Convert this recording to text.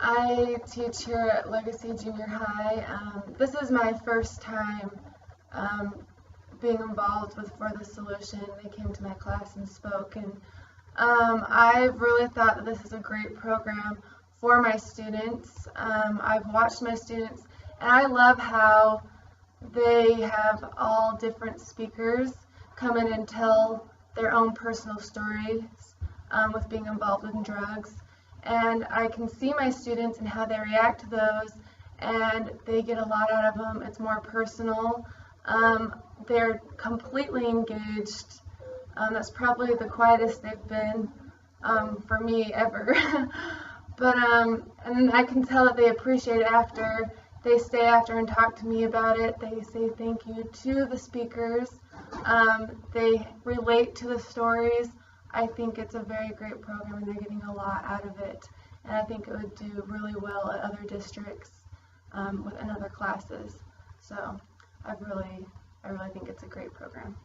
I teach here at Legacy Junior High. This is my first time um, being involved with For the Solution. They came to my class and spoke, and I've really thought that this is a great program for my students. I've watched my students, and I love how they have all different speakers come in and tell their own personal stories with being involved in drugs. And I can see my students and how they react to those, and they get a lot out of them. It's more personal. They're completely engaged. That's probably the quietest they've been for me ever. But and I can tell that they appreciate it after. They stay after and talk to me about it. They say thank you to the speakers. They relate to the stories. I think it's a very great program, and they're getting a lot out of it. And I think it would do really well at other districts in other classes. So I really think it's a great program.